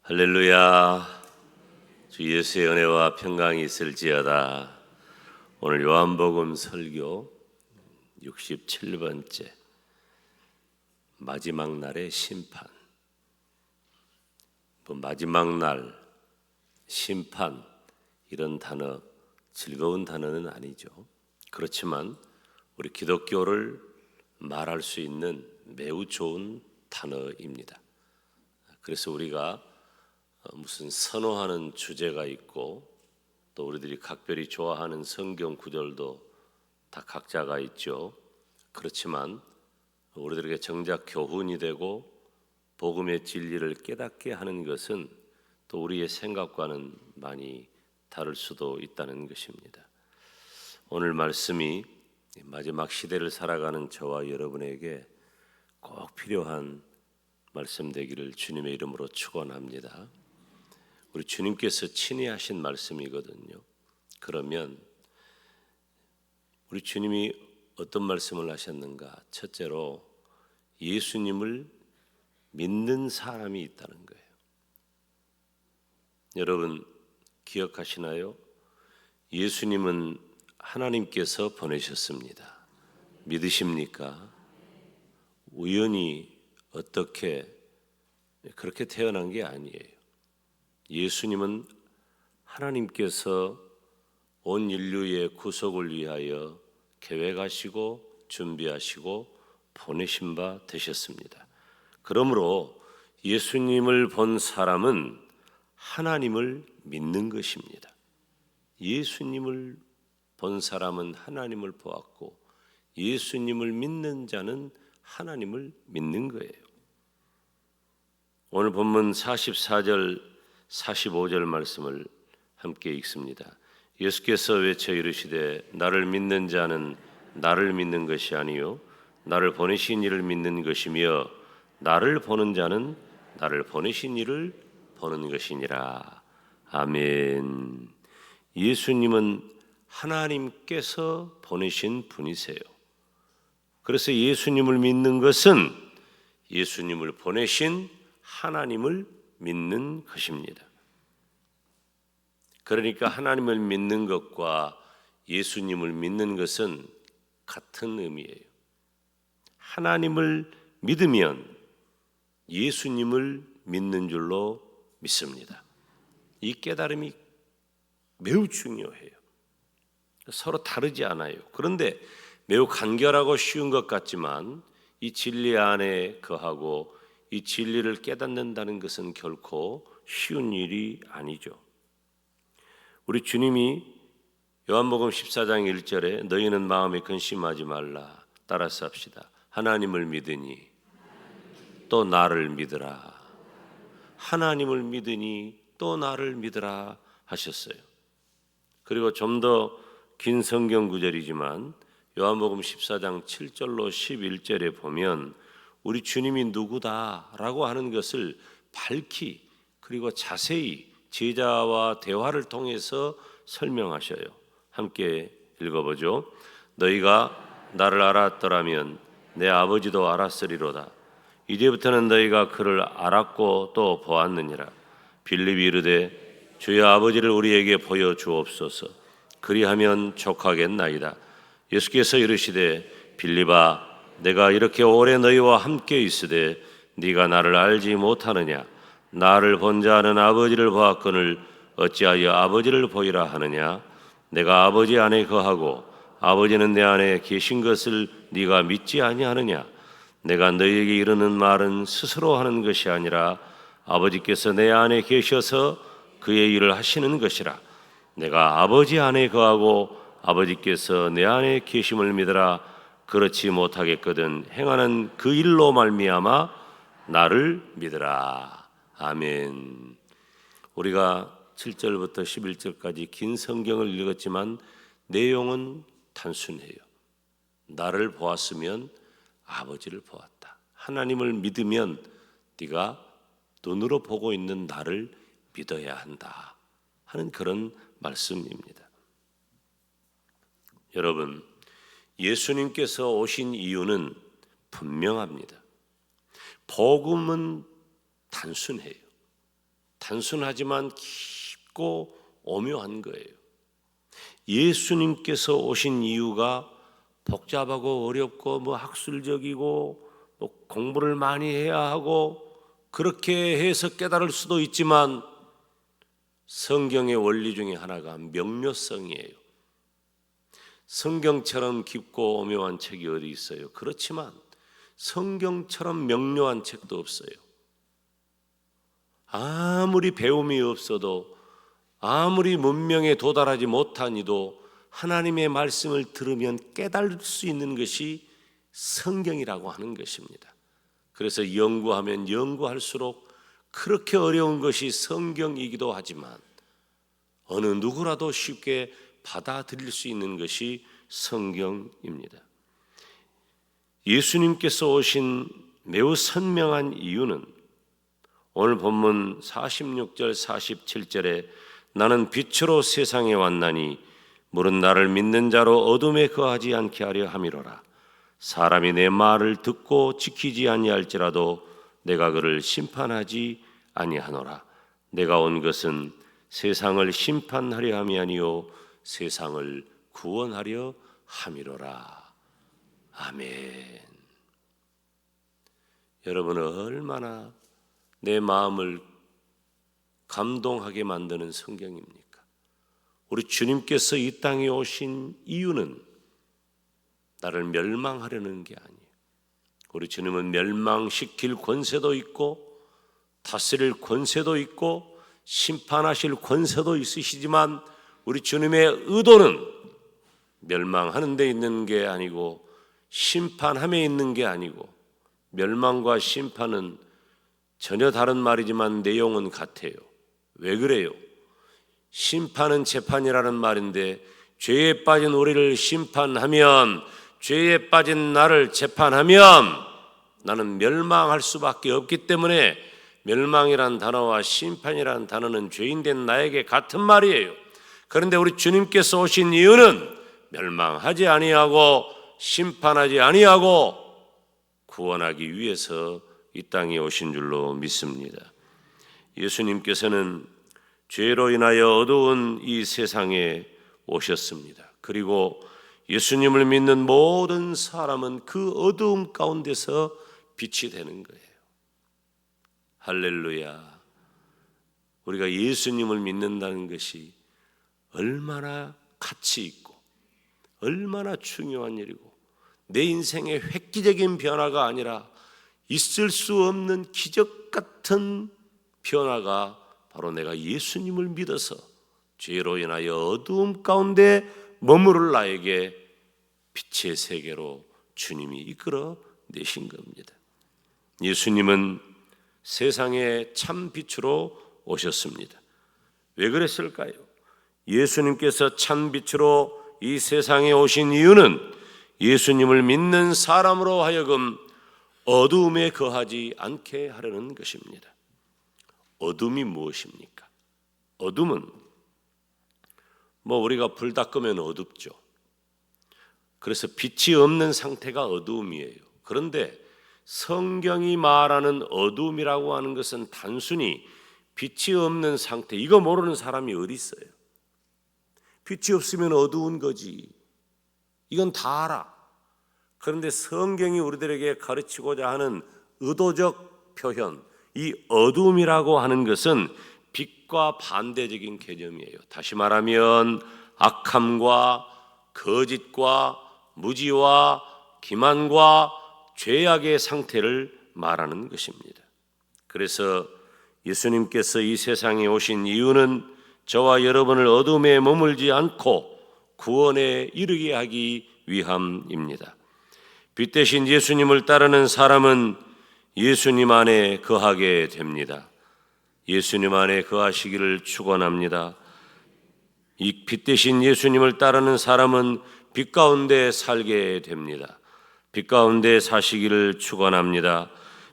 할렐루야. 주 예수의 은혜와 평강이 있을지어다. 오늘 요한복음 설교 67번째 마지막 날의 심판. 마지막 날, 심판 이런 단어 즐거운 단어는 아니죠. 그렇지만 우리 기독교를 말할 수 있는 매우 좋은 단어입니다. 그래서 우리가 무슨 선호하는 주제가 있고 또 우리들이 각별히 좋아하는 성경 구절도 다 각자가 있죠. 그렇지만 우리들에게 정작 교훈이 되고 복음의 진리를 깨닫게 하는 것은 또 우리의 생각과는 많이 다를 수도 있다는 것입니다. 오늘 말씀이 마지막 시대를 살아가는 저와 여러분에게 꼭 필요한 말씀 되기를 주님의 이름으로 축원합니다. 우리 주님께서 친히 하신 말씀이거든요. 그러면 우리 주님이 어떤 말씀을 하셨는가? 첫째로 예수님을 믿는 사람이 있다는 거예요. 여러분 기억하시나요? 예수님은 하나님께서 보내셨습니다. 믿으십니까? 우연히 어떻게 그렇게 태어난 게 아니에요. 예수님은 하나님께서 온 인류의 구속을 위하여 계획하시고 준비하시고 보내신 바 되셨습니다. 그러므로 예수님을 본 사람은 하나님을 믿는 것입니다. 예수님을 본 사람은 하나님을 보았고 예수님을 믿는 자는 하나님을 믿는 거예요. 오늘 본문 44절 45절 말씀을 함께 읽습니다. 예수께서 외쳐 이르시되 나를 믿는 자는 나를 믿는 것이 아니요 나를 보내신 이를 믿는 것이며 나를 보는 자는 나를 보내신 이를 보는 것이니라. 아멘. 예수님은 하나님께서 보내신 분이세요. 그래서 예수님을 믿는 것은 예수님을 보내신 하나님을 믿는 것입니다. 그러니까 하나님을 믿는 것과 예수님을 믿는 것은 같은 의미예요. 하나님을 믿으면 예수님을 믿는 줄로 믿습니다. 이 깨달음이 매우 중요해요. 서로 다르지 않아요. 그런데 매우 간결하고 쉬운 것 같지만 이 진리 안에 거하고 이 진리를 깨닫는다는 것은 결코 쉬운 일이 아니죠. 우리 주님이 요한복음 14장 1절에 너희는 마음에 근심하지 말라. 따라서 합시다. 하나님을 믿으니 또 나를 믿으라. 하나님을 믿으니 또 나를 믿으라 하셨어요. 그리고 좀 더 긴 성경 구절이지만 요한복음 14장 7절로 11절에 보면 우리 주님이 누구다라고 하는 것을 밝히 그리고 자세히 제자와 대화를 통해서 설명하셔요. 함께 읽어보죠. 너희가 나를 알았더라면 내 아버지도 알았으리로다. 이제부터는 너희가 그를 알았고 또 보았느니라. 빌립이 이르되 주여 아버지를 우리에게 보여주옵소서. 그리하면 족하겠나이다. 예수께서 이르시되 빌립아 내가 이렇게 오래 너희와 함께 있으되 네가 나를 알지 못하느냐? 나를 본 자는 아버지를 보았거늘 어찌하여 아버지를 보이라 하느냐? 내가 아버지 안에 거하고 아버지는 내 안에 계신 것을 네가 믿지 아니하느냐? 내가 너희에게 이르는 말은 스스로 하는 것이 아니라 아버지께서 내 안에 계셔서 그의 일을 하시는 것이라. 내가 아버지 안에 거하고 아버지께서 내 안에 계심을 믿으라. 그렇지 못하겠거든 행하는 그 일로 말미암아 나를 믿으라. 아멘. 우리가 7절부터 11절까지 긴 성경을 읽었지만 내용은 단순해요. 나를 보았으면 아버지를 보았다. 하나님을 믿으면 네가 눈으로 보고 있는 나를 믿어야 한다 하는 그런 말씀입니다. 여러분, 예수님께서 오신 이유는 분명합니다. 복음은 단순해요. 단순하지만 깊고 오묘한 거예요. 예수님께서 오신 이유가 복잡하고 어렵고 학술적이고 공부를 많이 해야 하고 그렇게 해서 깨달을 수도 있지만 성경의 원리 중에 하나가 명료성이에요. 성경처럼 깊고 오묘한 책이 어디 있어요? 그렇지만 성경처럼 명료한 책도 없어요. 아무리 배움이 없어도 아무리 문명에 도달하지 못한 이도 하나님의 말씀을 들으면 깨달을 수 있는 것이 성경이라고 하는 것입니다. 그래서 연구하면 연구할수록 그렇게 어려운 것이 성경이기도 하지만 어느 누구라도 쉽게 받아들일 수 있는 것이 성경입니다. 예수님께서 오신 매우 선명한 이유는 오늘 본문 46절 47절에 나는 빛으로 세상에 왔나니 물은 나를 믿는 자로 어둠에 거하지 않게 하려 함이로라. 사람이 내 말을 듣고 지키지 아니할지라도 내가 그를 심판하지 아니하노라. 내가 온 것은 세상을 심판하려 함이 아니요 세상을 구원하려 함이로라. 아멘. 여러분은 얼마나 내 마음을 감동하게 만드는 성경입니까? 우리 주님께서 이 땅에 오신 이유는 나를 멸망하려는 게 아니에요. 우리 주님은 멸망시킬 권세도 있고 다스릴 권세도 있고 심판하실 권세도 있으시지만 우리 주님의 의도는 멸망하는 데 있는 게 아니고 심판함에 있는 게 아니고 멸망과 심판은 전혀 다른 말이지만 내용은 같아요. 왜 그래요? 심판은 재판이라는 말인데 죄에 빠진 우리를 심판하면 죄에 빠진 나를 재판하면 나는 멸망할 수밖에 없기 때문에 멸망이란 단어와 심판이란 단어는 죄인된 나에게 같은 말이에요. 그런데 우리 주님께서 오신 이유는 멸망하지 아니하고 심판하지 아니하고 구원하기 위해서 이 땅에 오신 줄로 믿습니다. 예수님께서는 죄로 인하여 어두운 이 세상에 오셨습니다. 그리고 예수님을 믿는 모든 사람은 그 어두움 가운데서 빛이 되는 거예요. 할렐루야. 우리가 예수님을 믿는다는 것이 얼마나 가치 있고 얼마나 중요한 일이고 내 인생의 획기적인 변화가 아니라 있을 수 없는 기적 같은 변화가 바로 내가 예수님을 믿어서 죄로 인하여 어두움 가운데 머무를 나에게 빛의 세계로 주님이 이끌어 내신 겁니다. 예수님은 세상에 참 빛으로 오셨습니다. 왜 그랬을까요? 예수님께서 참 빛으로 이 세상에 오신 이유는 예수님을 믿는 사람으로 하여금 어두움에 거하지 않게 하려는 것입니다. 어둠이 무엇입니까? 어둠은 우리가 불 다 끄면 어둡죠. 그래서 빛이 없는 상태가 어두움이에요. 그런데 성경이 말하는 어둠이라고 하는 것은 단순히 빛이 없는 상태, 이거 모르는 사람이 어디 있어요? 빛이 없으면 어두운 거지. 이건 다 알아. 그런데 성경이 우리들에게 가르치고자 하는 의도적 표현, 이 어둠이라고 하는 것은 빛과 반대적인 개념이에요. 다시 말하면 악함과 거짓과 무지와 기만과 죄악의 상태를 말하는 것입니다. 그래서 예수님께서 이 세상에 오신 이유는 저와 여러분을 어둠에 머물지 않고 구원에 이르게 하기 위함입니다. 빛 대신 예수님을 따르는 사람은 예수님 안에 거하게 됩니다. 예수님 안에 거하시기를 축원합니다. 이 빛 대신 예수님을 따르는 사람은 빛 가운데 살게 됩니다. 빛 가운데 사시기를 축원합니다.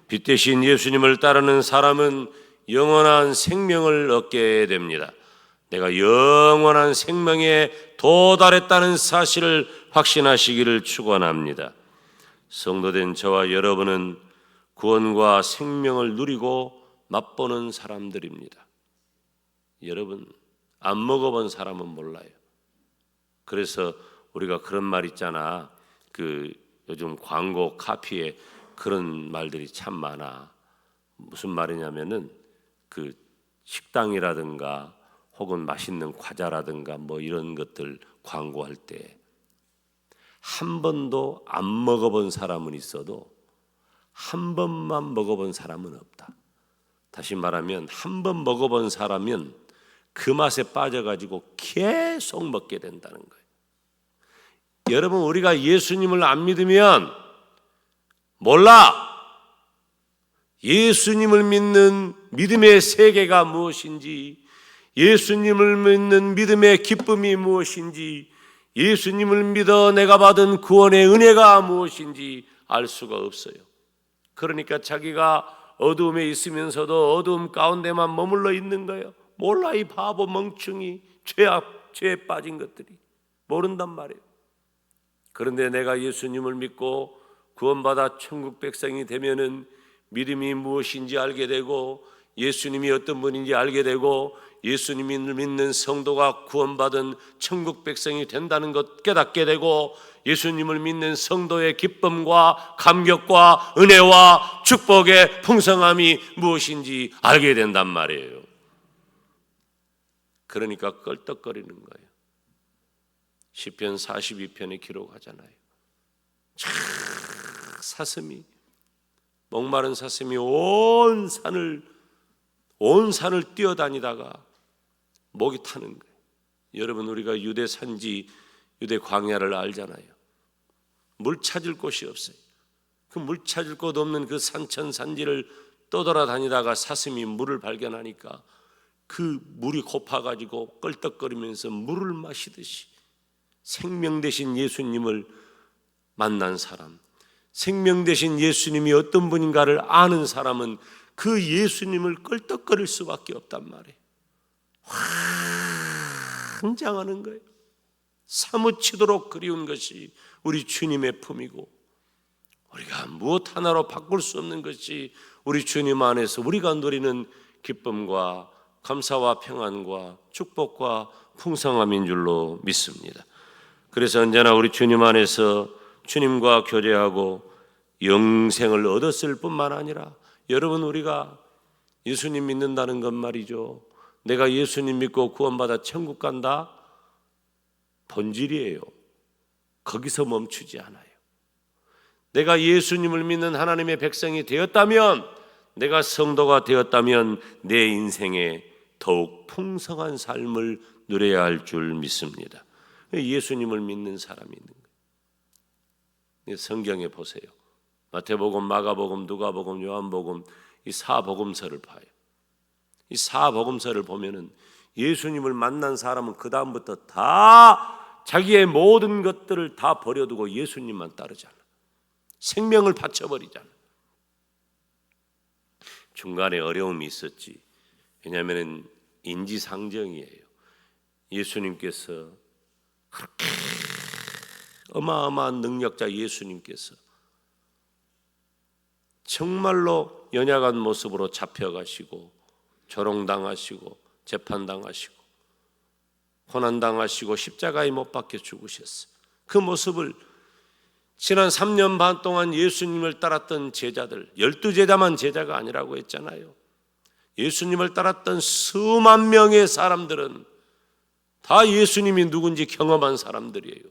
빛 대신 예수님을 따르는 사람은 영원한 생명을 얻게 됩니다. 내가 영원한 생명에 도달했다는 사실을 확신하시기를 축원합니다. 성도된 저와 여러분은 구원과 생명을 누리고 맛보는 사람들입니다. 여러분, 안 먹어본 사람은 몰라요. 그래서 우리가 그런 말 있잖아. 요즘 광고 카피에 그런 말들이 참 많아. 무슨 말이냐면은 식당이라든가 혹은 맛있는 과자라든가 뭐 이런 것들 광고할 때 한 번도 안 먹어본 사람은 있어도 한 번만 먹어본 사람은 없다. 다시 말하면 한 번 먹어본 사람은 그 맛에 빠져가지고 계속 먹게 된다는 거예요. 여러분, 우리가 예수님을 안 믿으면 몰라. 예수님을 믿는 믿음의 세계가 무엇인지, 예수님을 믿는 믿음의 기쁨이 무엇인지, 예수님을 믿어 내가 받은 구원의 은혜가 무엇인지 알 수가 없어요. 그러니까 자기가 어두움에 있으면서도 어두움 가운데만 머물러 있는 거예요. 몰라, 이 바보 멍충이, 죄에 빠진 것들이 모른단 말이에요. 그런데 내가 예수님을 믿고 구원받아 천국 백성이 되면은 믿음이 무엇인지 알게 되고, 예수님이 어떤 분인지 알게 되고, 예수님을 믿는 성도가 구원받은 천국 백성이 된다는 것 깨닫게 되고, 예수님을 믿는 성도의 기쁨과 감격과 은혜와 축복의 풍성함이 무엇인지 알게 된단 말이에요. 그러니까 껄떡거리는 거예요. 시편 42편에 기록하잖아요. 사슴이, 목마른 사슴이 온 산을 뛰어다니다가 목이 타는 거예요. 여러분, 우리가 유대 산지, 유대 광야를 알잖아요. 물 찾을 곳이 없어요. 그 물 찾을 곳 없는 그 산천 산지를 떠돌아다니다가 사슴이 물을 발견하니까 그 물이 고파가지고 껄떡거리면서 물을 마시듯이 생명 되신 예수님을 만난 사람, 생명 되신 예수님이 어떤 분인가를 아는 사람은 그 예수님을 껄떡거릴 수밖에 없단 말이에요. 환장하는 거예요. 사무치도록 그리운 것이 우리 주님의 품이고, 우리가 무엇 하나로 바꿀 수 없는 것이 우리 주님 안에서 우리가 누리는 기쁨과 감사와 평안과 축복과 풍성함인 줄로 믿습니다. 그래서 언제나 우리 주님 안에서 주님과 교제하고 영생을 얻었을 뿐만 아니라, 여러분, 우리가 예수님 믿는다는 것 말이죠. 내가 예수님 믿고 구원받아 천국 간다? 본질이에요. 거기서 멈추지 않아요. 내가 예수님을 믿는 하나님의 백성이 되었다면, 내가 성도가 되었다면 내 인생에 더욱 풍성한 삶을 누려야 할 줄 믿습니다. 예수님을 믿는 사람이 있는 거예요. 성경에 보세요. 마태복음, 마가복음, 누가복음, 요한복음, 이 사복음서를 봐요. 이 사복음서를 보면은 예수님을 만난 사람은 그 다음부터 다 자기의 모든 것들을 다 버려두고 예수님만 따르잖아. 생명을 바쳐버리잖아. 중간에 어려움이 있었지. 왜냐하면 인지상정이에요. 예수님께서 그렇게 어마어마한 능력자 예수님께서 정말로 연약한 모습으로 잡혀가시고 조롱당하시고 재판당하시고 고난당하시고 십자가에 못 박혀 죽으셨어요. 그 모습을 지난 3년 반 동안 예수님을 따랐던 제자들, 12제자만 제자가 아니라고 했잖아요. 예수님을 따랐던 수만 명의 사람들은 다 예수님이 누군지 경험한 사람들이에요.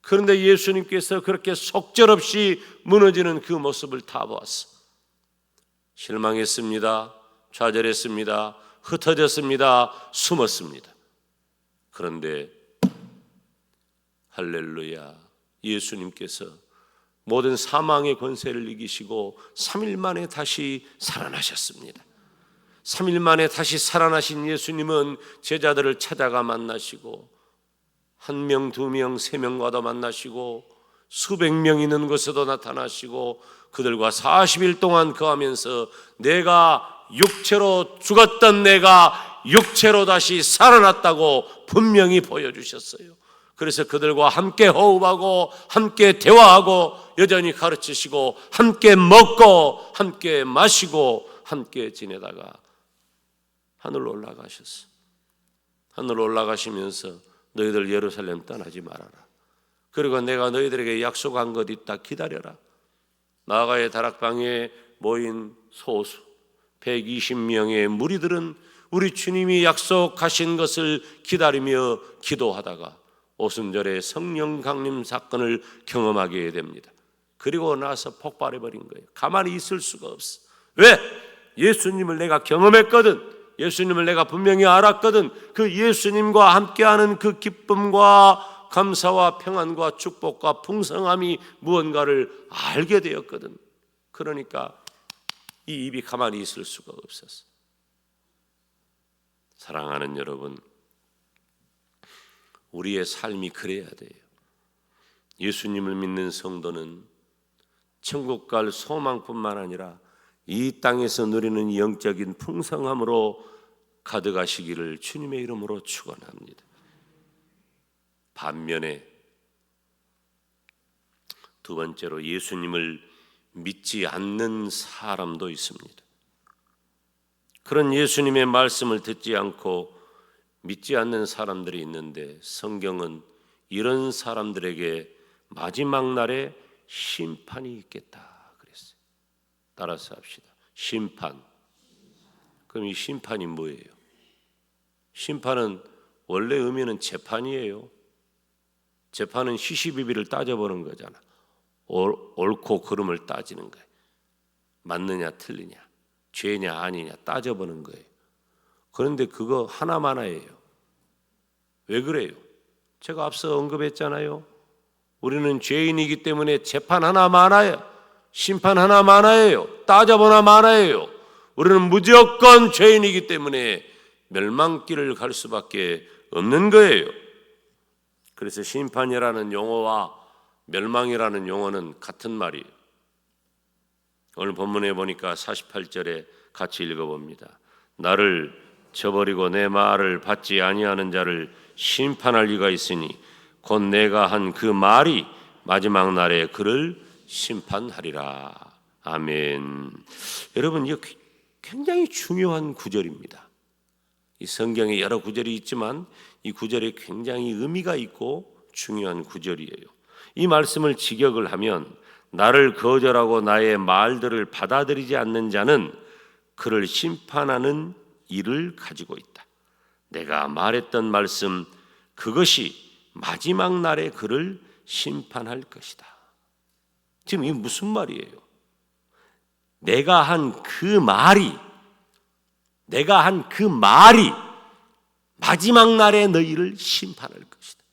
그런데 예수님께서 그렇게 속절없이 무너지는 그 모습을 다 보았어. 실망했습니다. 좌절했습니다. 흩어졌습니다. 숨었습니다. 그런데 할렐루야, 예수님께서 모든 사망의 권세를 이기시고 3일 만에 다시 살아나셨습니다. 3일 만에 다시 살아나신 예수님은 제자들을 찾아가 만나시고 1명, 2명, 3명과도 만나시고 수백 명 있는 곳에도 나타나시고 그들과 40일 동안 거하면서 내가 육체로 죽었던 내가 육체로 다시 살아났다고 분명히 보여주셨어요. 그래서 그들과 함께 호흡하고 함께 대화하고 여전히 가르치시고 함께 먹고 함께 마시고 함께 지내다가 하늘로 올라가셨어. 하늘로 올라가시면서 너희들 예루살렘 떠나지 말아라. 그리고 내가 너희들에게 약속한 것 있다. 기다려라. 마가의 다락방에 모인 소수 120명의 무리들은 우리 주님이 약속하신 것을 기다리며 기도하다가 오순절에 성령 강림 사건을 경험하게 됩니다. 그리고 나서 폭발해버린 거예요. 가만히 있을 수가 없어. 왜? 예수님을 내가 경험했거든. 예수님을 내가 분명히 알았거든. 그 예수님과 함께하는 그 기쁨과 감사와 평안과 축복과 풍성함이 무언가를 알게 되었거든. 그러니까 이 입이 가만히 있을 수가 없었어. 사랑하는 여러분, 우리의 삶이 그래야 돼요. 예수님을 믿는 성도는 천국 갈 소망뿐만 아니라 이 땅에서 누리는 영적인 풍성함으로 가득하시기를 주님의 이름으로 축원합니다. 반면에 두 번째로 예수님을 믿지 않는 사람도 있습니다. 그런 예수님의 말씀을 듣지 않고 믿지 않는 사람들이 있는데 성경은 이런 사람들에게 마지막 날에 심판이 있겠다 그랬어요. 따라서 합시다. 심판. 그럼 이 심판이 뭐예요? 심판은 원래 의미는 재판이에요. 재판은 시시비비를 따져보는 거잖아. 옳고 그름을 따지는 거예요. 맞느냐 틀리냐, 죄냐 아니냐 따져보는 거예요. 그런데 그거 하나만화예요. 왜 그래요? 제가 앞서 언급했잖아요. 우리는 죄인이기 때문에 재판 하나 많아요. 심판 하나 많아요. 따져보나 많아요. 우리는 무조건 죄인이기 때문에 멸망길을 갈 수밖에 없는 거예요. 그래서 심판이라는 용어와 멸망이라는 용어는 같은 말이에요. 오늘 본문에 보니까 48절에 같이 읽어봅니다. 나를 저버리고 내 말을 받지 아니하는 자를 심판할 리가 있으니 곧 내가 한 그 말이 마지막 날에 그를 심판하리라. 아멘. 여러분, 이거 굉장히 중요한 구절입니다. 이 성경에 여러 구절이 있지만 이 구절에 굉장히 의미가 있고 중요한 구절이에요. 이 말씀을 직역을 하면 나를 거절하고 나의 말들을 받아들이지 않는 자는 그를 심판하는 일을 가지고 있다. 내가 말했던 말씀 그것이 마지막 날에 그를 심판할 것이다. 지금 이게 무슨 말이에요? 내가 한 그 말이 마지막 날에 너희를 심판할 것이다.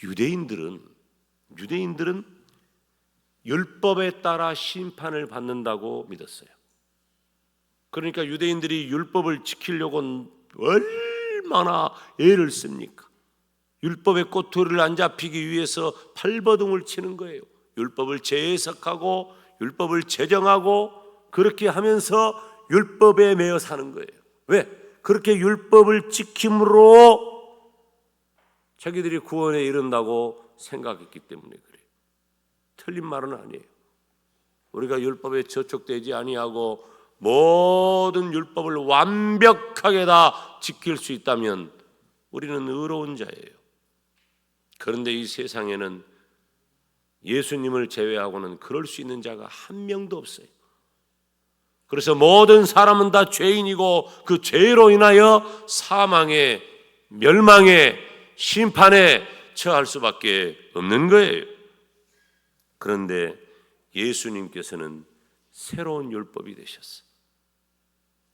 유대인들은 율법에 따라 심판을 받는다고 믿었어요. 그러니까 유대인들이 율법을 지키려고 얼마나 애를 씁니까? 율법의 꼬투리를 안 잡히기 위해서 발버둥을 치는 거예요. 율법을 재해석하고 율법을 제정하고 그렇게 하면서 율법에 매여 사는 거예요. 왜? 그렇게 율법을 지킴으로 자기들이 구원에 이른다고 생각했기 때문에 그래요. 틀린 말은 아니에요. 우리가 율법에 저촉되지 아니하고 모든 율법을 완벽하게 다 지킬 수 있다면 우리는 의로운 자예요. 그런데 이 세상에는 예수님을 제외하고는 그럴 수 있는 자가 한 명도 없어요. 그래서 모든 사람은 다 죄인이고 그 죄로 인하여 사망에, 멸망에, 심판에 처할 수밖에 없는 거예요. 그런데 예수님께서는 새로운 율법이 되셨어요.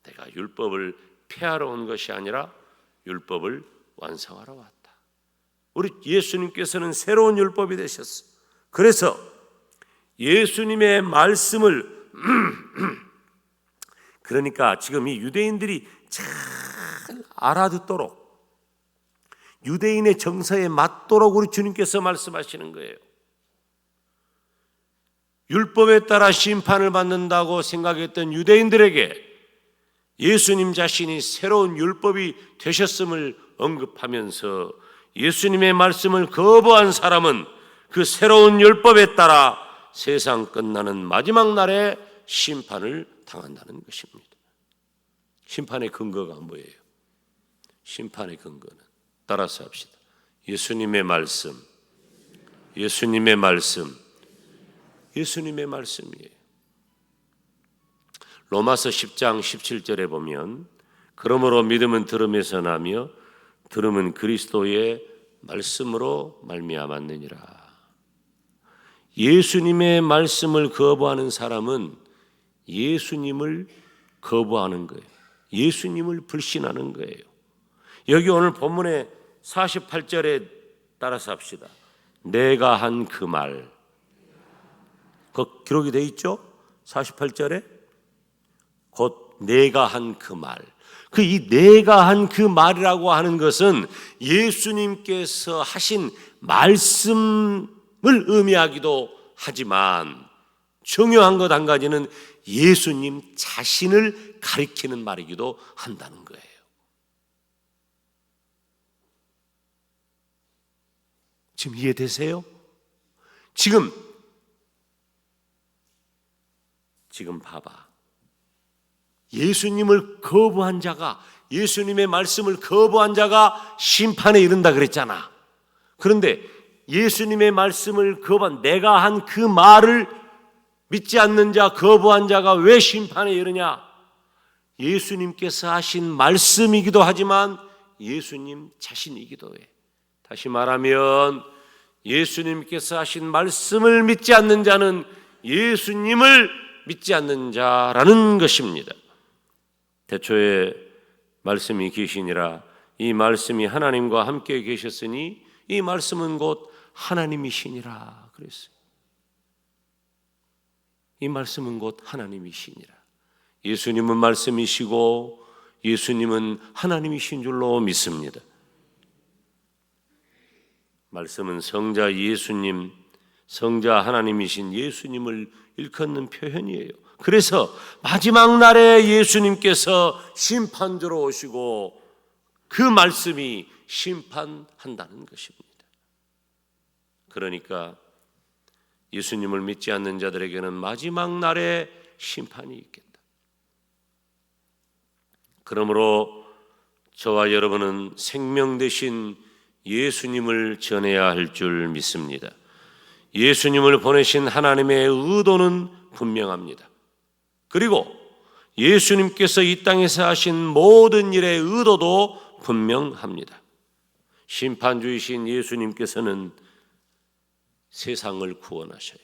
내가 율법을 폐하러 온 것이 아니라 율법을 완성하러 왔다. 우리 예수님께서는 새로운 율법이 되셨어요. 그래서 예수님의 말씀을 그러니까 지금 이 유대인들이 잘 알아듣도록 유대인의 정서에 맞도록 우리 주님께서 말씀하시는 거예요. 율법에 따라 심판을 받는다고 생각했던 유대인들에게 예수님 자신이 새로운 율법이 되셨음을 언급하면서 예수님의 말씀을 거부한 사람은 그 새로운 율법에 따라 세상 끝나는 마지막 날에 심판을 당한다는 것입니다. 심판의 근거가 뭐예요? 심판의 근거는 따라서 합시다. 예수님의 말씀, 예수님의 말씀, 예수님의 말씀이에요. 로마서 10장 17절에 보면 그러므로 믿음은 들음에서 나며 들음은 그리스도의 말씀으로 말미암았느니라. 예수님의 말씀을 거부하는 사람은 예수님을 거부하는 거예요. 예수님을 불신하는 거예요. 여기 오늘 본문의 48절에 따라서 합시다. 내가 한 그 말, 그 기록이 되어 있죠? 48절에 곧 내가 한 그 말. 이 내가 한 그 말이라고 하는 것은 예수님께서 하신 말씀을 의미하기도 하지만 중요한 것 한 가지는 예수님 자신을 가리키는 말이기도 한다는 거예요. 지금 이해되세요? 지금 봐봐. 예수님을 거부한 자가, 예수님의 말씀을 거부한 자가 심판에 이른다 그랬잖아. 그런데 예수님의 말씀을 거부한, 내가 한 그 말을 믿지 않는 자, 거부한 자가 왜 심판에 이르냐? 예수님께서 하신 말씀이기도 하지만 예수님 자신이기도 해. 다시 말하면 예수님께서 하신 말씀을 믿지 않는 자는 예수님을 믿지 않는 자라는 것입니다. 태초에 말씀이 계시니라. 이 말씀이 하나님과 함께 계셨으니 이 말씀은 곧 하나님이시니라 그랬어요. 이 말씀은 곧 하나님이시니라. 예수님은 말씀이시고 예수님은 하나님이신 줄로 믿습니다. 말씀은 성자 예수님, 성자 하나님이신 예수님을 일컫는 표현이에요. 그래서 마지막 날에 예수님께서 심판주로 오시고 그 말씀이 심판한다는 것입니다. 그러니까 예수님을 믿지 않는 자들에게는 마지막 날에 심판이 있겠다. 그러므로 저와 여러분은 생명 되신 예수님을 전해야 할 줄 믿습니다. 예수님을 보내신 하나님의 의도는 분명합니다. 그리고 예수님께서 이 땅에서 하신 모든 일의 의도도 분명합니다. 심판주이신 예수님께서는 세상을 구원하셔요.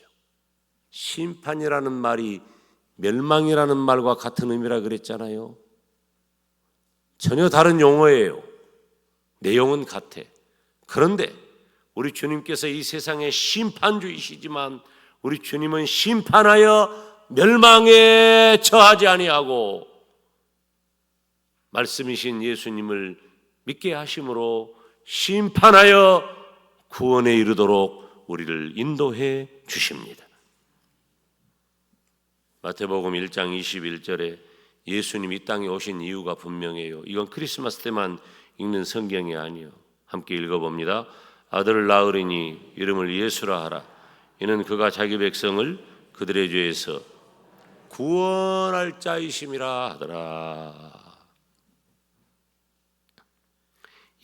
심판이라는 말이 멸망이라는 말과 같은 의미라 그랬잖아요. 전혀 다른 용어예요. 내용은 같아. 그런데 우리 주님께서 이 세상의 심판주이시지만 우리 주님은 심판하여 멸망에 처하지 아니하고 말씀이신 예수님을 믿게 하심으로 심판하여 구원에 이르도록 우리를 인도해 주십니다. 마태복음 1장 21절에 예수님이 이 땅에 오신 이유가 분명해요. 이건 크리스마스 때만 읽는 성경이 아니에요. 함께 읽어봅니다. 아들을 낳으리니 이름을 예수라 하라. 이는 그가 자기 백성을 그들의 죄에서 구원할 자이심이라 하더라.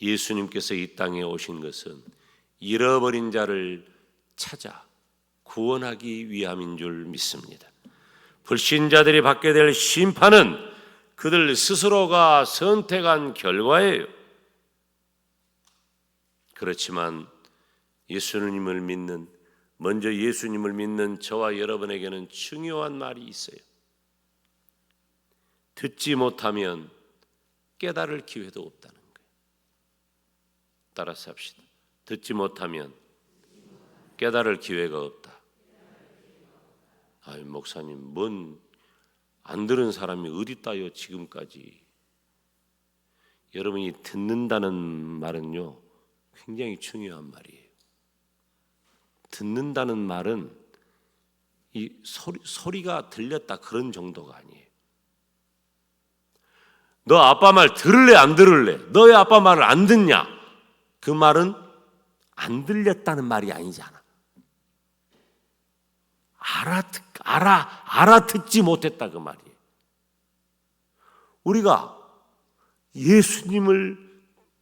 예수님께서 이 땅에 오신 것은 잃어버린 자를 찾아 구원하기 위함인 줄 믿습니다. 불신자들이 받게 될 심판은 그들 스스로가 선택한 결과예요. 그렇지만 예수님을 믿는, 먼저 예수님을 믿는 저와 여러분에게는 중요한 말이 있어요. 듣지 못하면 깨달을 기회도 없다는 거예요. 따라서 합시다. 듣지 못하면 깨달을 기회가 없다. 아이, 목사님, 뭔 안 들은 사람이 어디 있다요 지금까지. 여러분이 듣는다는 말은요 굉장히 중요한 말이에요. 듣는다는 말은 이 소리가 들렸다 그런 정도가 아니에요. 너 아빠 말 들을래 안 들을래? 너의 아빠 말을 안 듣냐? 그 말은 안 들렸다는 말이 아니잖아. 알아듣지 못했다 그 말이에요. 우리가 예수님을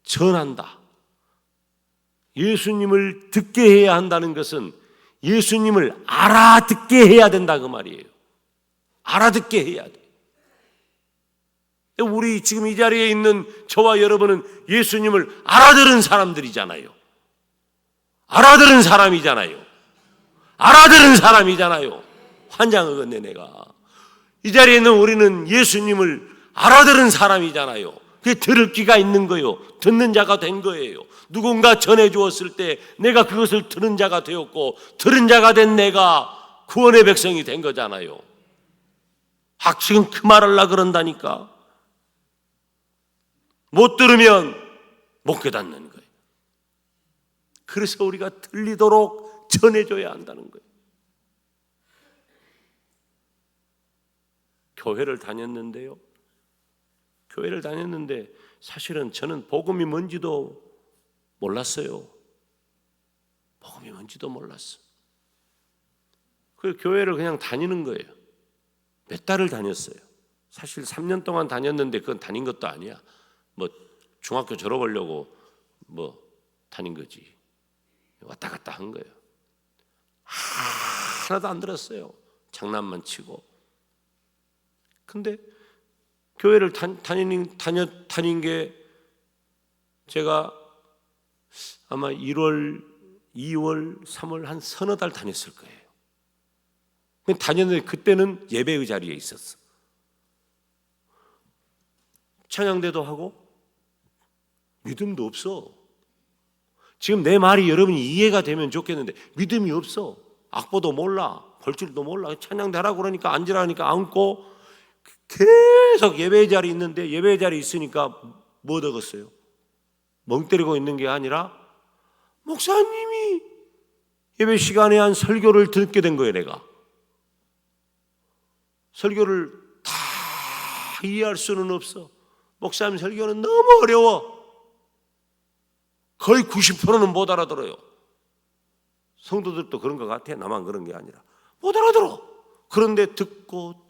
전한다, 예수님을 듣게 해야 한다는 것은 예수님을 알아듣게 해야 된다 그 말이에요. 알아듣게 해야 돼. 우리 지금 이 자리에 있는 저와 여러분은 예수님을 알아들은 사람들이잖아요. 알아들은 사람이잖아요. 알아들은 사람이잖아요. 환장하겠네 내가. 이 자리에 있는 우리는 예수님을 알아들은 사람이잖아요. 그게 들을 귀가 있는 거예요. 듣는 자가 된 거예요. 누군가 전해주었을 때 내가 그것을 들은 자가 되었고, 들은 자가 된 내가 구원의 백성이 된 거잖아요. 지금 그 말 하려고 그런다니까. 못 들으면 못 깨닫는 거예요. 그래서 우리가 들리도록 전해줘야 한다는 거예요. 교회를 다녔는데 사실은 저는 복음이 뭔지도 몰랐어요. 복음이 뭔지도 몰랐어. 그 교회를 그냥 다니는 거예요. 몇 달을 다녔어요. 사실 3년 동안 다녔는데 그건 다닌 것도 아니야. 중학교 졸업하려고 다닌 거지. 왔다 갔다 한 거예요. 하나도 안 들었어요. 장난만 치고. 근데 교회를 다닌 게 제가 아마 1월, 2월, 3월 한 서너 달 다녔을 거예요. 다녔는데 그때는 예배의 자리에 있었어. 찬양대도 하고 믿음도 없어. 지금 내 말이 여러분이 이해가 되면 좋겠는데 믿음이 없어. 악보도 몰라. 볼 줄도 몰라. 찬양대 하라고 그러니까 앉으라니까 앉고 계속 예배 자리에 있는데, 예배 자리에 있으니까 뭐 얻었어요? 멍 때리고 있는 게 아니라 목사님이 예배 시간에 한 설교를 듣게 된 거예요. 내가 설교를 다 이해할 수는 없어. 목사님 설교는 너무 어려워. 거의 90%는 못 알아들어요. 성도들도 그런 것 같아. 나만 그런 게 아니라 못 알아들어. 그런데 듣고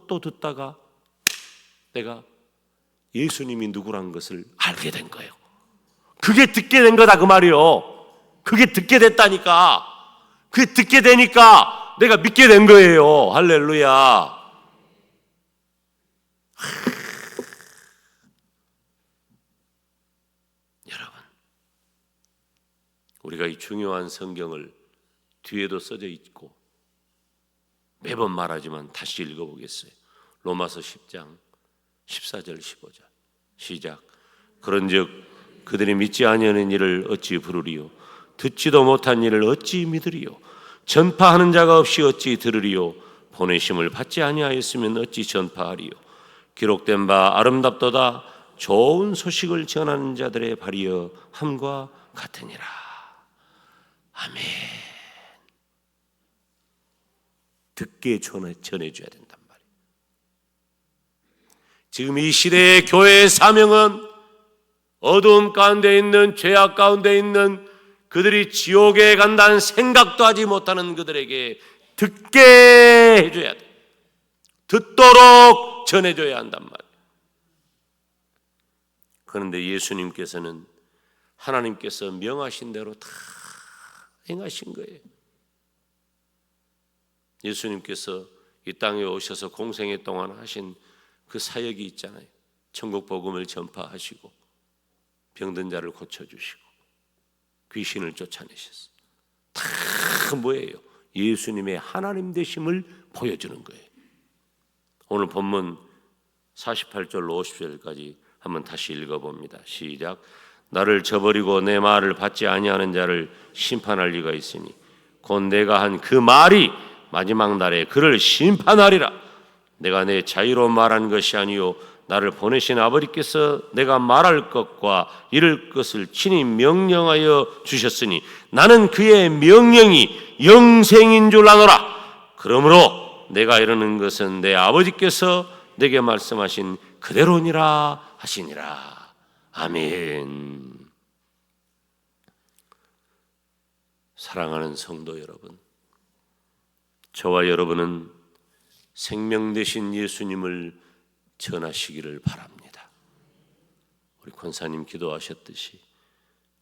또 듣다가 내가 예수님이 누구란 것을 알게 된 거예요. 그게 듣게 된 거다 그 말이요. 그게 듣게 됐다니까. 그게 듣게 되니까 내가 믿게 된 거예요. 할렐루야. 여러분, 우리가 이 중요한 성경을 뒤에도 써져 있고 매번 말하지만 다시 읽어보겠어요. 로마서 10장 14절 15절 시작. 그런즉 그들이 믿지 아니하는 일을 어찌 부르리요? 듣지도 못한 일을 어찌 믿으리요? 전파하는 자가 없이 어찌 들으리요? 보내심을 받지 아니하였으면 어찌 전파하리요? 기록된 바 아름답도다 좋은 소식을 전하는 자들의 발이여 함과 같으니라. 아멘. 듣게 전해줘야 된단 말이에요. 지금 이 시대의 교회의 사명은 어두움 가운데 있는, 죄악 가운데 있는 그들이 지옥에 간다는 생각도 하지 못하는 그들에게 듣게 해줘야 돼. 듣도록 전해줘야 한단 말이에요. 그런데 예수님께서는 하나님께서 명하신 대로 다 행하신 거예요. 예수님께서 이 땅에 오셔서 공생애 동안 하신 그 사역이 있잖아요. 천국 복음을 전파하시고 병든 자를 고쳐주시고 귀신을 쫓아내셨어요. 다 뭐예요? 예수님의 하나님 되심을 보여주는 거예요. 오늘 본문 48절로 50절까지 한번 다시 읽어봅니다. 시작. 나를 저버리고 내 말을 받지 아니하는 자를 심판할 리가 있으니 곧 내가 한 그 말이 마지막 날에 그를 심판하리라. 내가 내 자유로 말한 것이 아니요 나를 보내신 아버지께서 내가 말할 것과 이룰 것을 친히 명령하여 주셨으니 나는 그의 명령이 영생인 줄 아노라. 그러므로 내가 이르는 것은 내 아버지께서 내게 말씀하신 그대로니라 하시니라. 아멘. 사랑하는 성도 여러분, 저와 여러분은 생명 되신 예수님을 전하시기를 바랍니다. 우리 권사님 기도하셨듯이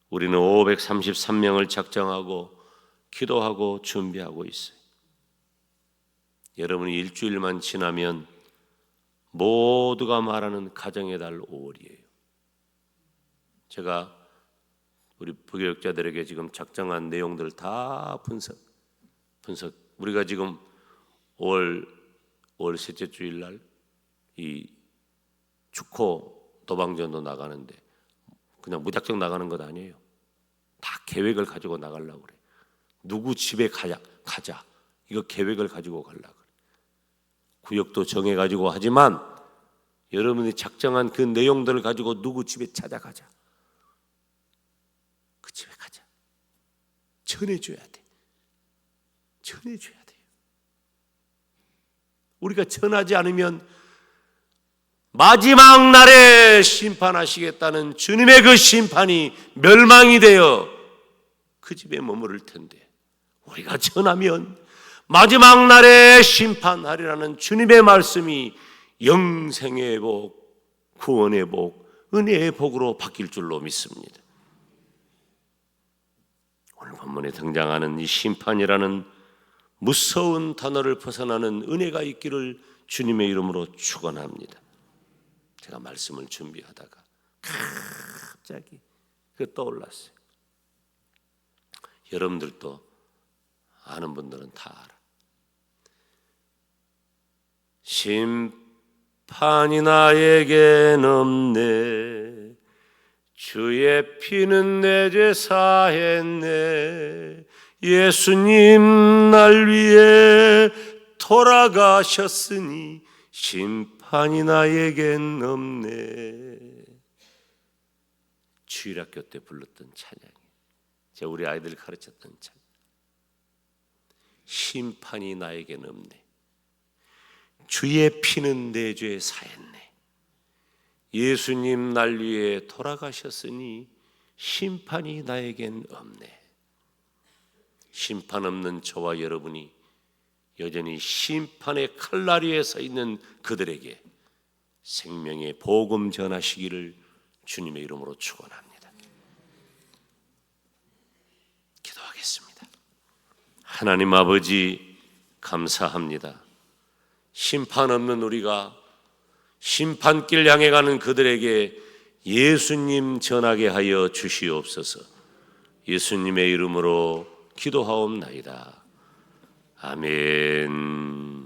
우리는 533명을 작정하고 기도하고 준비하고 있어요. 여러분이 일주일만 지나면 모두가 말하는 가정의 달 5월이에요. 제가 우리 부교육자들에게 지금 작정한 내용들을 다 분석. 우리가 지금 5월 셋째 주일날 이 축호 도방전도 나가는데 그냥 무작정 나가는 것 아니에요. 다 계획을 가지고 나가려고 그래. 누구 집에 가자. 이거 계획을 가지고 가려고 그래. 구역도 정해가지고 하지만 여러분이 작정한 그 내용들을 가지고 누구 집에 찾아가자. 그 집에 가자. 전해줘야 돼. 전해줘야 돼요. 우리가 전하지 않으면 마지막 날에 심판하시겠다는 주님의 그 심판이 멸망이 되어 그 집에 머무를 텐데 우리가 전하면 마지막 날에 심판하리라는 주님의 말씀이 영생의 복, 구원의 복, 은혜의 복으로 바뀔 줄로 믿습니다. 오늘 본문에 등장하는 이 심판이라는 무서운 단어를 벗어나는 은혜가 있기를 주님의 이름으로 축원합니다. 제가 말씀을 준비하다가 갑자기 그 떠올랐어요. 여러분들도 아는 분들은 다 알아. 심판이 나에겐 없네. 주의 피는 내 죄 사했네. 예수님 날 위해 돌아가셨으니 심판이 나에겐 없네. 주일학교 때 불렀던 찬양이 제가 우리 아이들 가르쳤던 찬양. 심판이 나에겐 없네. 주의 피는 내 죄 사했네. 예수님 날 위해 돌아가셨으니 심판이 나에겐 없네. 심판 없는 저와 여러분이 여전히 심판의 칼날위에 서 있는 그들에게 생명의 복음 전하시기를 주님의 이름으로 축원합니다. 기도하겠습니다. 하나님 아버지 감사합니다. 심판 없는 우리가 심판길 향해 가는 그들에게 예수님 전하게 하여 주시옵소서. 예수님의 이름으로 기도하옵나이다. 아멘.